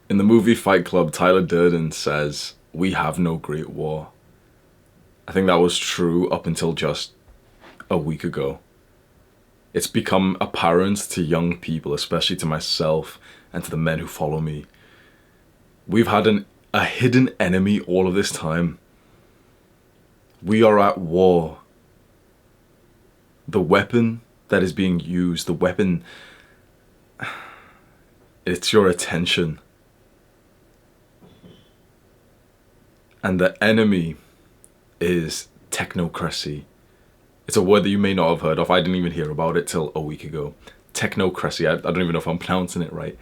In the movie Fight Club, Tyler Durden says, "We have no great war." I think that was true up until just a week ago. It's become apparent to young people, especially to myself and to the men who follow me. We've had a hidden enemy all of this time. We are at war. The weapon that is being used, the weapon, it's your attention. And the enemy is technocracy. It's a word that you may not have heard of. I didn't even hear about it till a week ago. Technocracy. I don't even know if I'm pronouncing it right.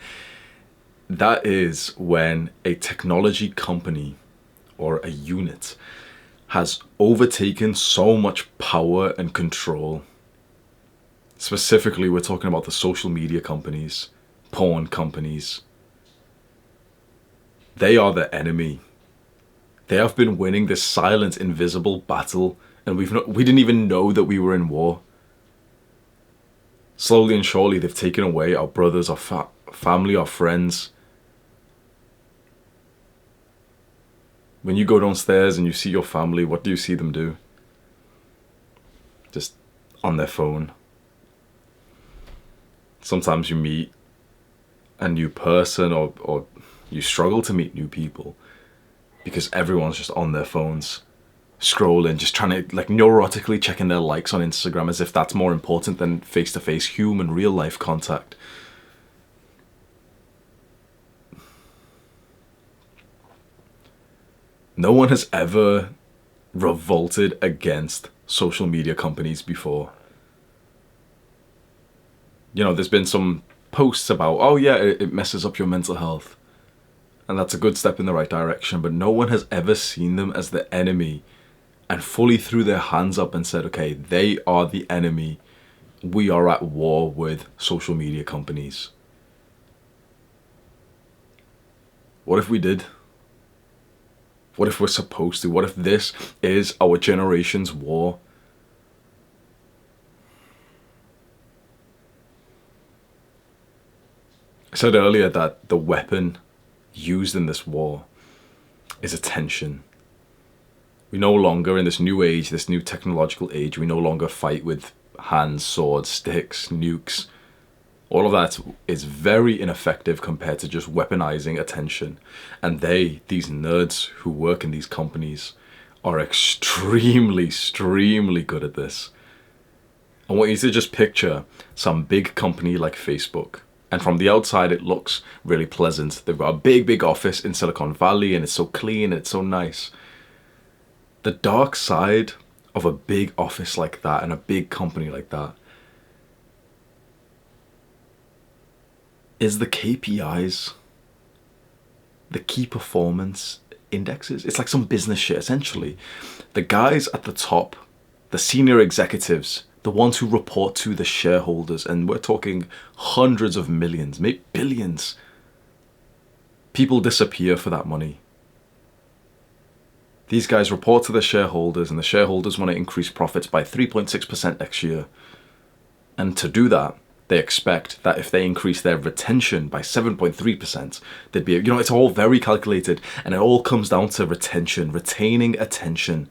That is when a technology company or a unit has overtaken so much power and control. Specifically, we're talking about the social media companies, porn companies. They are the enemy. They have been winning this silent, invisible battle, and we didn't even know that we were in war. Slowly and surely, they've taken away our brothers, our family, our friends. When you go downstairs and you see your family, what do you see them do? Just on their phone. Sometimes you meet a new person or you struggle to meet new people because everyone's just on their phones, scrolling, just trying to, like, neurotically checking their likes on Instagram as if that's more important than face-to-face human real life contact. No one has ever revolted against social media companies before. You know, there's been some posts about, oh yeah, it messes up your mental health. And that's a good step in the right direction, but no one has ever seen them as the enemy and fully threw their hands up and said, okay, they are the enemy. We are at war with social media companies. What if we did? What if we're supposed to? What if this is our generation's war? I said earlier that the weapon used in this war is attention. We no longer, in this new age, this new technological age, we no longer fight with hands, swords, sticks, nukes. All of that is very ineffective compared to just weaponizing attention. And these nerds who work in these companies, are extremely, extremely good at this. I want you to just picture some big company like Facebook. And from the outside, it looks really pleasant. They've got a big, big office in Silicon Valley, and it's so clean, and it's so nice. The dark side of a big office like that and a big company like that is the KPIs, the key performance indexes. It's like some business shit, essentially. The guys at the top, the senior executives, the ones who report to the shareholders, and we're talking hundreds of millions, maybe billions. People disappear for that money. These guys report to the shareholders, and the shareholders want to increase profits by 3.6% next year. And to do that, they expect that if they increase their retention by 7.3%, they'd be, it's all very calculated, and it all comes down to retention, retaining attention.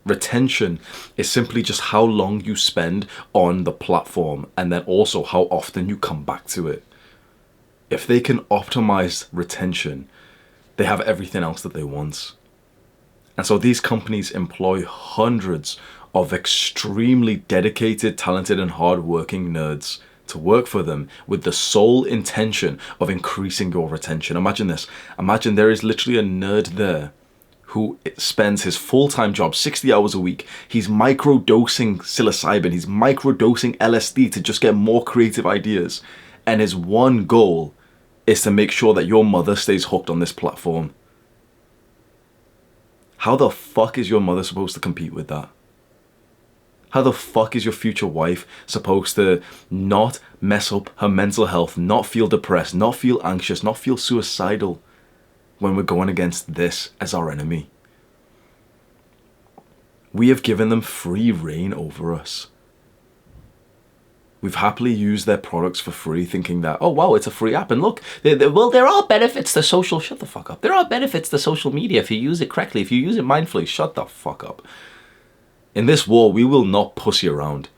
Retention is simply just how long you spend on the platform, and then also how often you come back to it. If they can optimize retention, they have everything else that they want. And so these companies employ hundreds of extremely dedicated, talented, and hardworking nerds to work for them with the sole intention of increasing your retention. Imagine this. Imagine there is literally a nerd there who spends his full-time job, 60 hours a week. He's micro-dosing psilocybin. He's micro-dosing LSD to just get more creative ideas. And his one goal is to make sure that your mother stays hooked on this platform. How the fuck is your mother supposed to compete with that? How the fuck is your future wife supposed to not mess up her mental health, not feel depressed, not feel anxious, not feel suicidal when we're going against this as our enemy? We have given them free reign over us. We've happily used their products for free, thinking that, oh wow, it's a free app, and look, well, there are benefits to social. Shut the fuck up. There are benefits to social media if you use it correctly, if you use it mindfully. Shut the fuck up. In this war, we will not pussy around.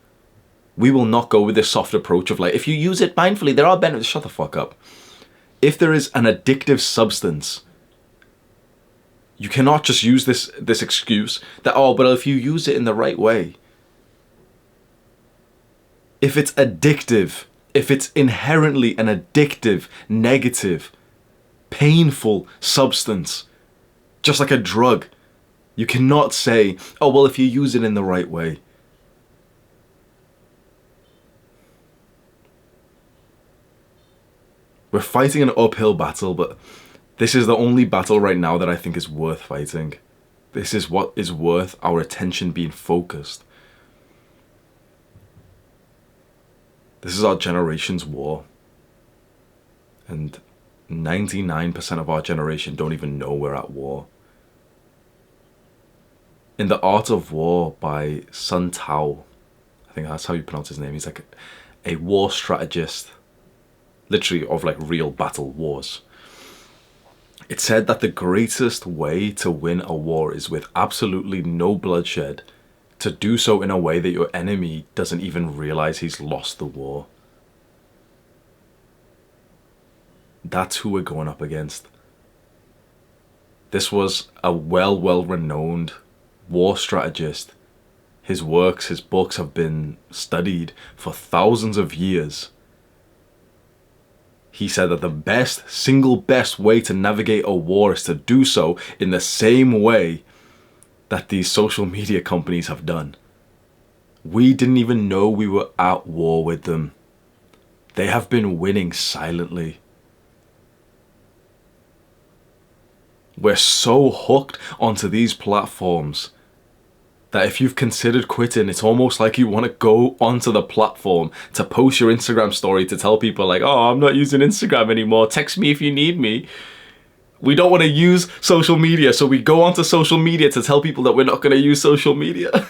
We will not go with this soft approach of like, if you use it mindfully, there are benefits. Shut the fuck up. If there is an addictive substance, you cannot just use this excuse that, oh, but if you use it in the right way. If it's addictive, if it's inherently an addictive, negative, painful substance, just like a drug, you cannot say, oh, well, if you use it in the right way. We're fighting an uphill battle, but this is the only battle right now that I think is worth fighting. This is what is worth our attention being focused. This is our generation's war. And 99% of our generation don't even know we're at war. In The Art of War by Sun Tao, I think that's how you pronounce his name. He's like a war strategist, literally of like real battle wars. It said that the greatest way to win a war is with absolutely no bloodshed, to do so in a way that your enemy doesn't even realize he's lost the war. That's who we're going up against. This was a well-renowned war strategist. His works, his books have been studied for thousands of years. He said that the single best way to navigate a war is to do so in the same way that these social media companies have done. We didn't even know we were at war with them. They have been winning silently. We're so hooked onto these platforms that if you've considered quitting, it's almost like you want to go onto the platform to post your Instagram story to tell people like, oh, I'm not using Instagram anymore. Text me if you need me. We don't want to use social media, so we go onto social media to tell people that we're not going to use social media.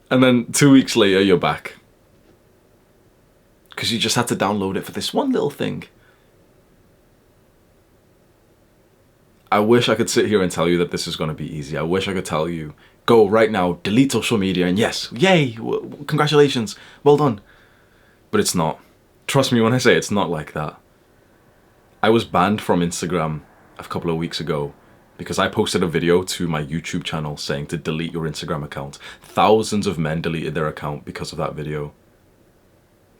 And then 2 weeks later, you're back. Because you just had to download it for this one little thing. I wish I could sit here and tell you that this is going to be easy. I wish I could tell you, go right now, delete social media, and yes, yay, congratulations, well done. But it's not. Trust me when I say it's not like that. I was banned from Instagram a couple of weeks ago because I posted a video to my YouTube channel saying to delete your Instagram account. Thousands of men deleted their account because of that video.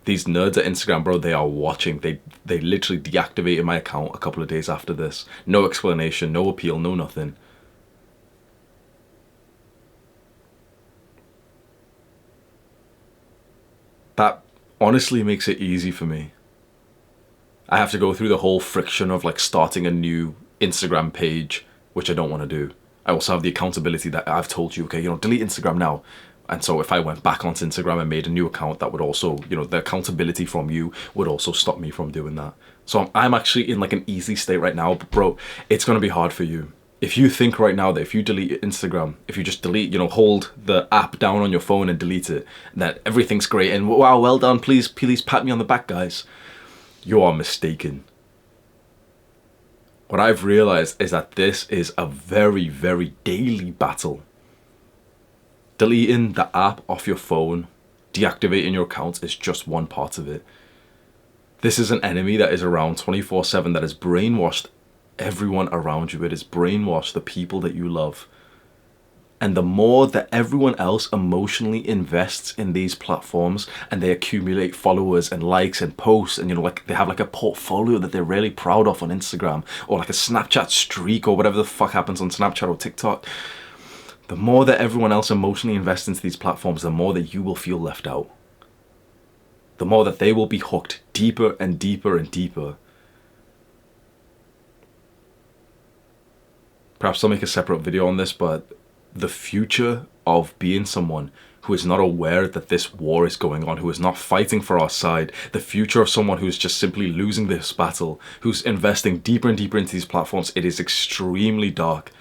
These nerds at Instagram, bro, they are watching. They literally deactivated my account a couple of days after this. No explanation, no appeal, no nothing. That honestly makes it easy for me. I have to go through the whole friction of like starting a new Instagram page, which I don't want to do. I also have the accountability that I've told you, okay, delete Instagram now. And so if I went back onto Instagram and made a new account, that would also, the accountability from you would also stop me from doing that. So I'm actually in like an easy state right now, but bro, it's going to be hard for you. If you think right now that if you delete Instagram, if you just delete, hold the app down on your phone and delete it, that everything's great and wow, well done, please pat me on the back, guys. You are mistaken. What I've realized is that this is a very, very daily battle. Deleting the app off your phone, deactivating your account is just one part of it. This is an enemy that is around 24/7, that has brainwashed everyone around you. It has brainwashed the people that you love. And the more that everyone else emotionally invests in these platforms and they accumulate followers and likes and posts and like they have like a portfolio that they're really proud of on Instagram, or like a Snapchat streak or whatever the fuck happens on Snapchat or TikTok, the more that everyone else emotionally invests into these platforms, the more that you will feel left out. The more that they will be hooked deeper and deeper and deeper. Perhaps I'll make a separate video on this, but the future of being someone who is not aware that this war is going on, who is not fighting for our side, the future of someone who's just simply losing this battle, who's investing deeper and deeper into these platforms, it is extremely dark.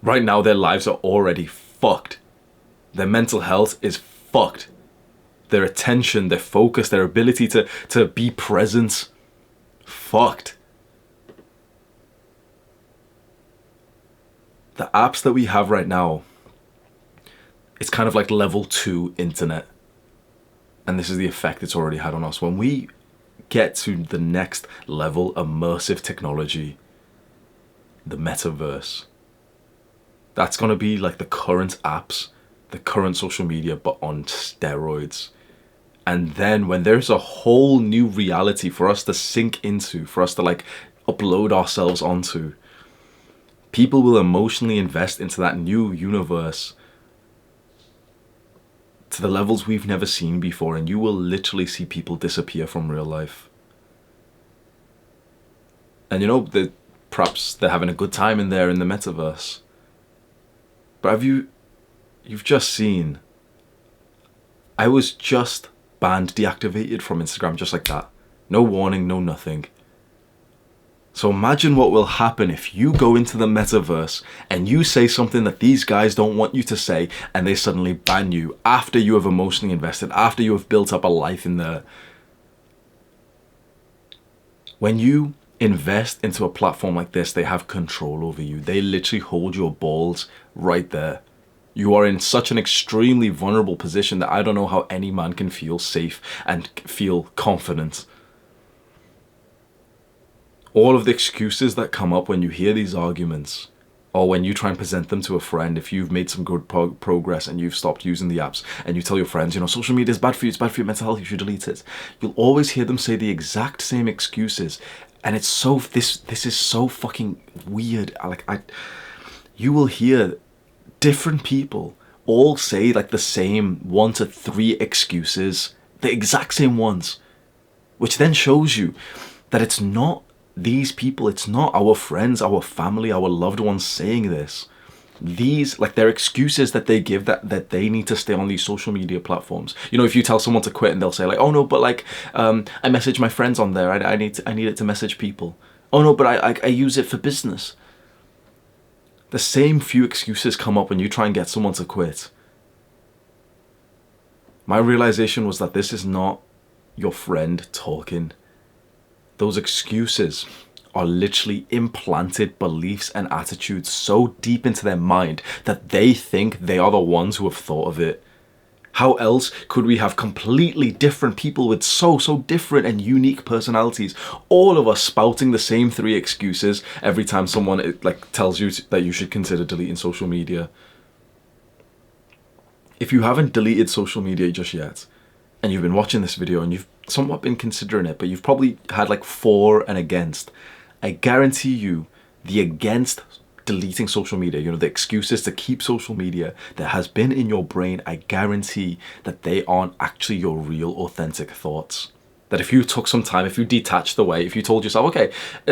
Right now, their lives are already fucked. Their mental health is fucked. Their attention, their focus, their ability to be present, fucked. The apps that we have right now, it's kind of like level 2 internet. And this is the effect it's already had on us. When we get to the next level, immersive technology, the metaverse, that's going to be like the current apps, the current social media, but on steroids. And then when there's a whole new reality for us to sink into, for us to like upload ourselves onto, people will emotionally invest into that new universe to the levels we've never seen before, and you will literally see people disappear from real life. And you know, perhaps they're having a good time in there in the metaverse. But you've just seen, I was just banned, deactivated from Instagram just like that. No warning, no nothing. So imagine what will happen if you go into the metaverse and you say something that these guys don't want you to say, and they suddenly ban you after you have emotionally invested, after you have built up a life in there. When you invest into a platform like this, they have control over you. They literally hold your balls right there. You are in such an extremely vulnerable position that I don't know how any man can feel safe and feel confident. All of the excuses that come up when you hear these arguments, or when you try and present them to a friend, if you've made some good progress and you've stopped using the apps, and you tell your friends, you know, social media is bad for you, it's bad for your mental health, you should delete it. You'll always hear them say the exact same excuses. And it's so, this is so fucking weird. You will hear different people all say like the same 1 to 3 excuses, the exact same ones, which then shows you that it's not these people, it's not our friends, our family, our loved ones saying this. These, like, they're excuses that they give that they need to stay on these social media platforms. You know, if you tell someone to quit and they'll say like, oh no, but like, I message my friends on there. I need it to message people. Oh no, but I use it for business. The same few excuses come up when you try and get someone to quit. My realization was that this is not your friend talking. Those excuses are literally implanted beliefs and attitudes so deep into their mind that they think they are the ones who have thought of it. How else could we have completely different people with so different and unique personalities, all of us spouting the same 3 excuses every time someone like tells you that you should consider deleting social media? If you haven't deleted social media just yet, and you've been watching this video and you've somewhat been considering it, but you've probably had like 4 and against, I guarantee you the against deleting social media, you know, the excuses to keep social media that has been in your brain, I guarantee that they aren't actually your real authentic thoughts. That if you took some time, if you detached away, if you told yourself, okay,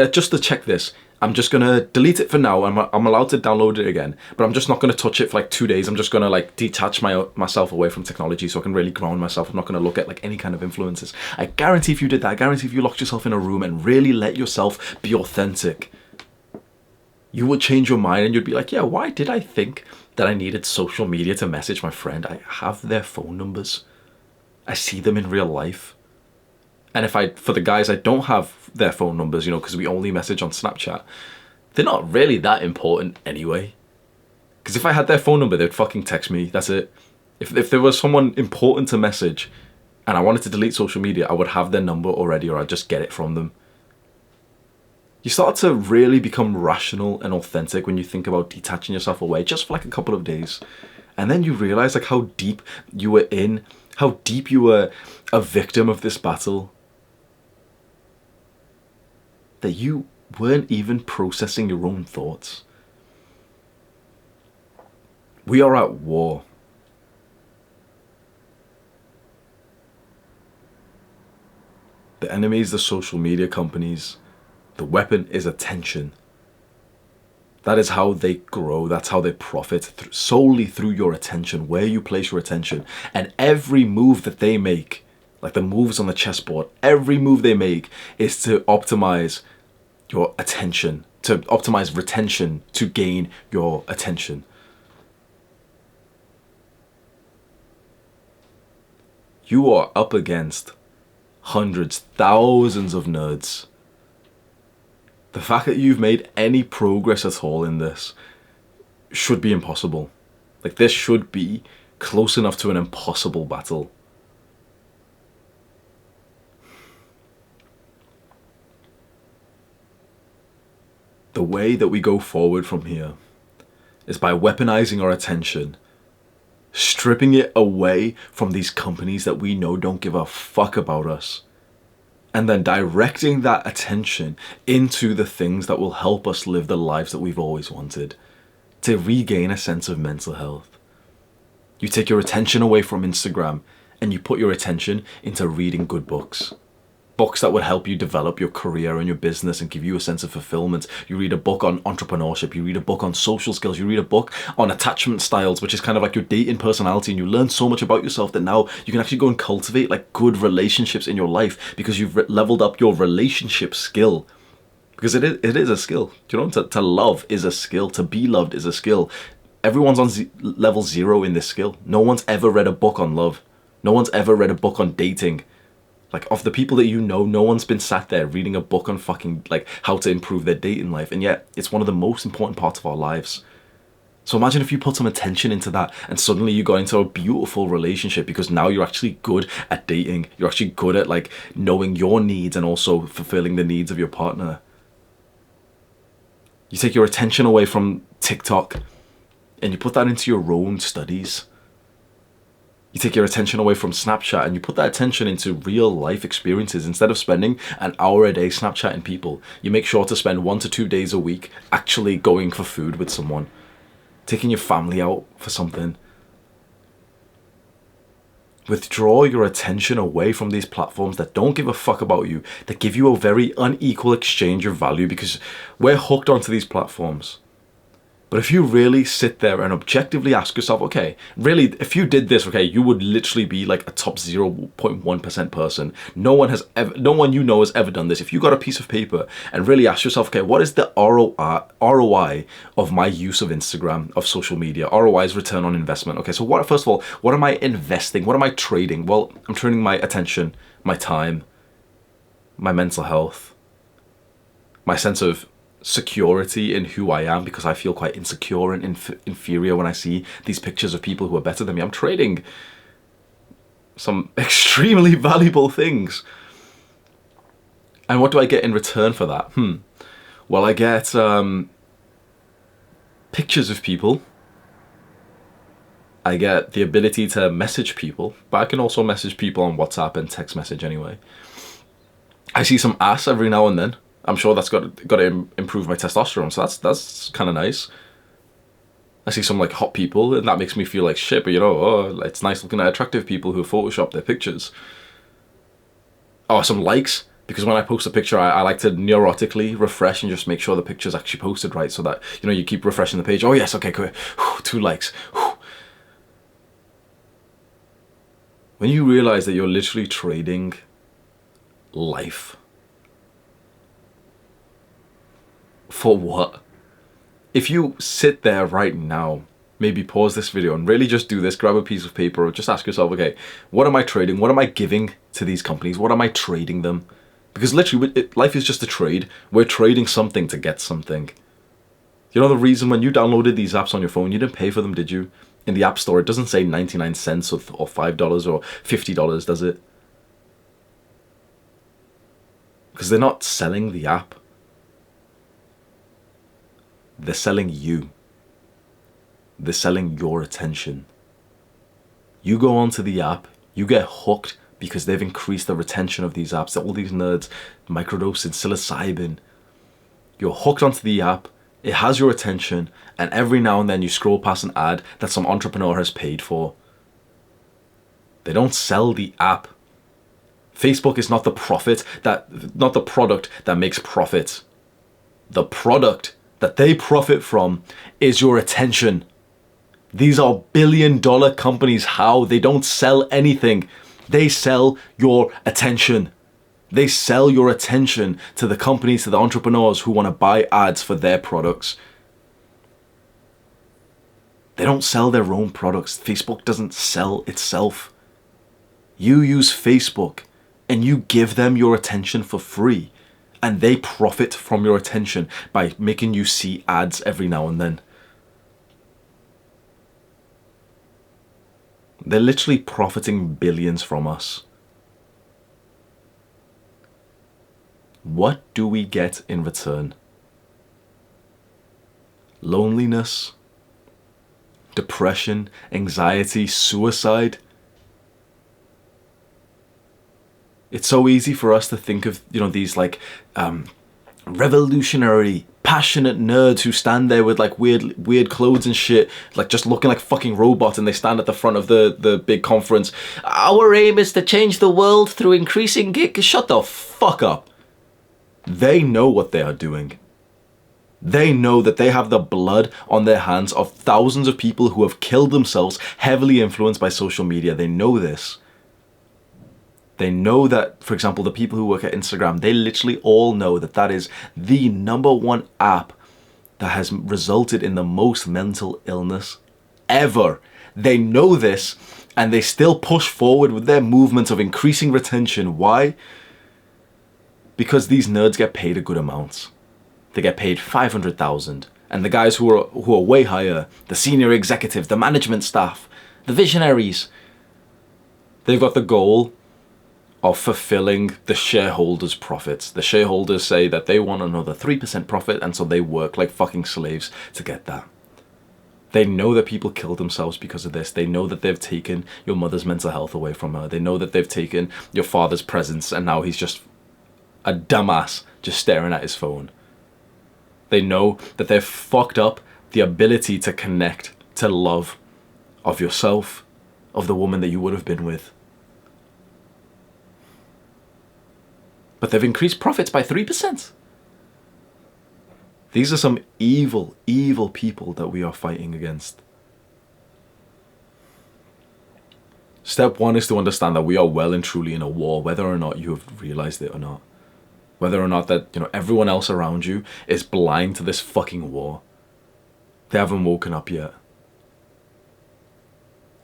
just to check this, I'm just gonna delete it for now. I'm allowed to download it again, but I'm just not gonna touch it for like 2 days. I'm just gonna like detach myself away from technology so I can really ground myself. I'm not gonna look at like any kind of influences. I guarantee if you did that, I guarantee if you locked yourself in a room and really let yourself be authentic, you would change your mind and you'd be like, yeah, why did I think that I needed social media to message my friend? I have their phone numbers. I see them in real life. And for the guys, I don't have their phone numbers, you know, because we only message on Snapchat. They're not really that important anyway. Because if I had their phone number, they'd fucking text me. That's it. If there was someone important to message and I wanted to delete social media, I would have their number already, or I'd just get it from them. You start to really become rational and authentic when you think about detaching yourself away just for like a couple of days. And then you realize like how deep you were in, how deep you were a victim of this battle, that you weren't even processing your own thoughts. We are at war. The enemy is the social media companies. The weapon is attention. That is how they grow. That's how they profit, solely through your attention, where you place your attention. And every move that they make, like the moves on the chessboard, every move they make is to optimize your attention, to optimize retention, to gain your attention. You are up against hundreds, thousands of nerds. The fact that you've made any progress at all in this should be impossible. Like, this should be close enough to an impossible battle. The way that we go forward from here is by weaponizing our attention, stripping it away from these companies that we know don't give a fuck about us, and then directing that attention into the things that will help us live the lives that we've always wanted, to regain a sense of mental health. You take your attention away from Instagram and you put your attention into reading good books. Books that would help you develop your career and your business and give you a sense of fulfillment. You read a book on entrepreneurship, you read a book on social skills, you read a book on attachment styles, which is kind of like your dating personality, and you learn so much about yourself that now you can actually go and cultivate like good relationships in your life because you've leveled up your relationship skill. Because it is a skill. Do you know, to love is a skill, to be loved is a skill. Everyone's on level 0 in this skill. No one's ever read a book on love. No one's ever read a book on dating. Like, of the people that you know, no one's been sat there reading a book on fucking, like, how to improve their dating life. And yet, it's one of the most important parts of our lives. So imagine if you put some attention into that and suddenly you got into a beautiful relationship because now you're actually good at dating. You're actually good at, like, knowing your needs and also fulfilling the needs of your partner. You take your attention away from TikTok and you put that into your own studies. You take your attention away from Snapchat and you put that attention into real life experiences. Instead of spending an hour a day Snapchatting people, you make sure to spend 1 to 2 days a week actually going for food with someone, taking your family out for something. Withdraw your attention away from these platforms that don't give a fuck about you, that give you a very unequal exchange of value, because we're hooked onto these platforms. But if you really sit there and objectively ask yourself, okay, really, if you did this, okay, you would literally be like a top 0.1% person. No one you know has ever done this. If you got a piece of paper and really ask yourself, okay, what is the ROI of my use of Instagram, of social media? ROI is return on investment. Okay, so first of all, what am I investing? What am I trading? Well, I'm trading my attention, my time, my mental health, my sense of security in who I am, because I feel quite insecure and inferior when I see these pictures of people who are better than me. I'm trading some extremely valuable things. And what do I get in return for that? Well, I get pictures of people. I get the ability to message people, but I can also message people on WhatsApp and text message anyway. I see some ass every now and then. I'm sure that's got to improve my testosterone, so that's kind of nice. I see some like hot people, and that makes me feel like shit. But you know, it's nice looking at attractive people who Photoshop their pictures. Oh, some likes, because when I post a picture, I like to neurotically refresh and just make sure the picture's actually posted right, so that you know you keep refreshing the page. Oh yes, okay, cool. 2 likes. When you realize that you're literally trading life. For what? If you sit there right now, maybe pause this video and really just do this, grab a piece of paper, or just ask yourself, okay, what am I trading? What am I giving to these companies? What am I trading them? Because literally, life is just a trade. We're trading something to get something. You know the reason when you downloaded these apps on your phone, you didn't pay for them, did you? In the App Store, it doesn't say 99 cents or $5 or $50, does it? Because they're not selling the app. They're selling you. They're selling your attention. You go onto the app, you get hooked because they've increased the retention of these apps. All these nerds, microdosing, psilocybin. You're hooked onto the app, it has your attention, and every now and then you scroll past an ad that some entrepreneur has paid for. They don't sell the app. Facebook is not the product that makes profit. The product that they profit from is your attention. These are billion-dollar companies. How? They don't sell anything. They sell your attention. They sell your attention to the companies, to the entrepreneurs who want to buy ads for their products. They don't sell their own products. Facebook doesn't sell itself. You use Facebook and you give them your attention for free, and they profit from your attention by making you see ads every now and then. They're literally profiting billions from us. What do we get in return? Loneliness, depression, anxiety, suicide. It's so easy for us to think of, these like revolutionary, passionate nerds who stand there with like weird clothes and shit, like just looking like fucking robots, and they stand at the front of the big conference. Our aim is to change the world through increasing Shut the fuck up. They know what they are doing. They know that they have the blood on their hands of thousands of people who have killed themselves, heavily influenced by social media. They know this. They know that, for example, the people who work at Instagram, they literally all know that that is the #1 app that has resulted in the most mental illness ever. They know this, and they still push forward with their movement of increasing retention. Why? Because these nerds get paid a good amount. They get paid 500,000, and the guys who are way higher, the senior executives, the management staff, the visionaries, they've got the goal of fulfilling the shareholders' profits. The shareholders say that they want another 3% profit, and so they work like fucking slaves to get that. They know that people kill themselves because of this. They know that they've taken your mother's mental health away from her. They know that they've taken your father's presence, and now he's just a dumbass just staring at his phone. They know that they've fucked up the ability to connect to love of yourself, of the woman that you would have been with. But they've increased profits by 3%. These are some evil, evil people that we are fighting against. Step 1 is to understand that we are well and truly in a war, whether or not you have realized it or not. Whether or not that, everyone else around you is blind to this fucking war. They haven't woken up yet.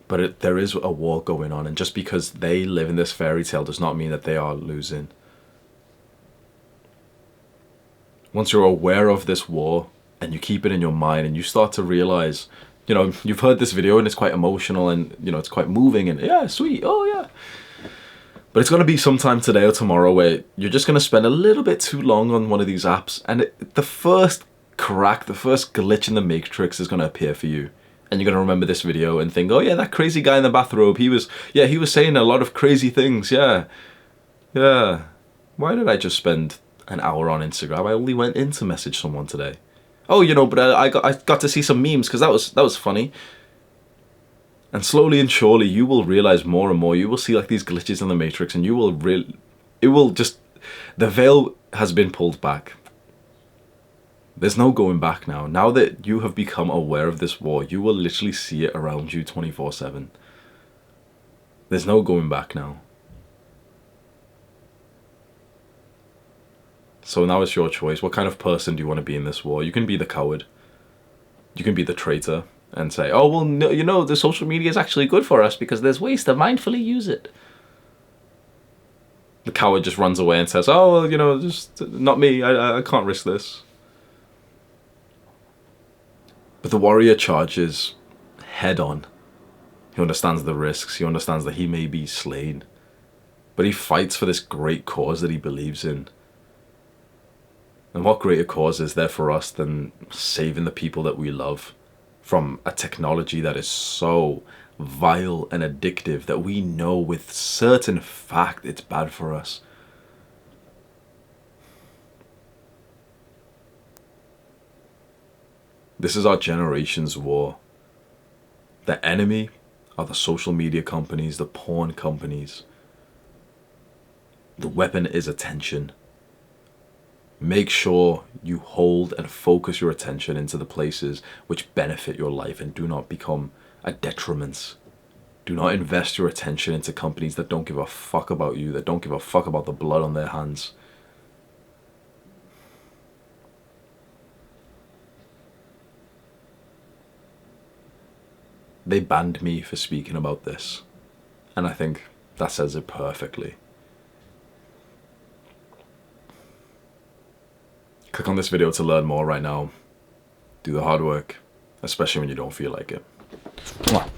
But there is a war going on, and just because they live in this fairy tale does not mean that they are losing. Once you're aware of this war and you keep it in your mind and you start to realize, you've heard this video and it's quite emotional and, it's quite moving and yeah, sweet, oh yeah. But it's going to be sometime today or tomorrow where you're just going to spend a little bit too long on one of these apps, and the first crack, the first glitch in the matrix is going to appear for you. And you're going to remember this video and think, oh yeah, that crazy guy in the bathrobe, he was saying a lot of crazy things, yeah. Why did I just spend an hour on Instagram? I only went in to message someone today. Oh, but I got to see some memes because that was funny. And slowly and surely, you will realize more and more. You will see like these glitches in the matrix, and the veil has been pulled back. There's no going back now. Now that you have become aware of this war, you will literally see it around you 24/7. There's no going back now. So now it's your choice. What kind of person do you want to be in this war? You can be the coward. You can be the traitor and say, oh, well, no, the social media is actually good for us because there's ways to mindfully use it. The coward just runs away and says, oh, well, just not me. I can't risk this. But the warrior charges head on. He understands the risks. He understands that he may be slain. But he fights for this great cause that he believes in. And what greater cause is there for us than saving the people that we love from a technology that is so vile and addictive that we know with certain fact it's bad for us? This is our generation's war. The enemy are the social media companies, the porn companies. The weapon is attention. Make sure you hold and focus your attention into the places which benefit your life and do not become a detriment. Do not invest your attention into companies that don't give a fuck about you, that don't give a fuck about the blood on their hands. They banned me for speaking about this. And I think That says it perfectly. Click on this video to learn more right now. Do the hard work, especially when you don't feel like it. Mwah.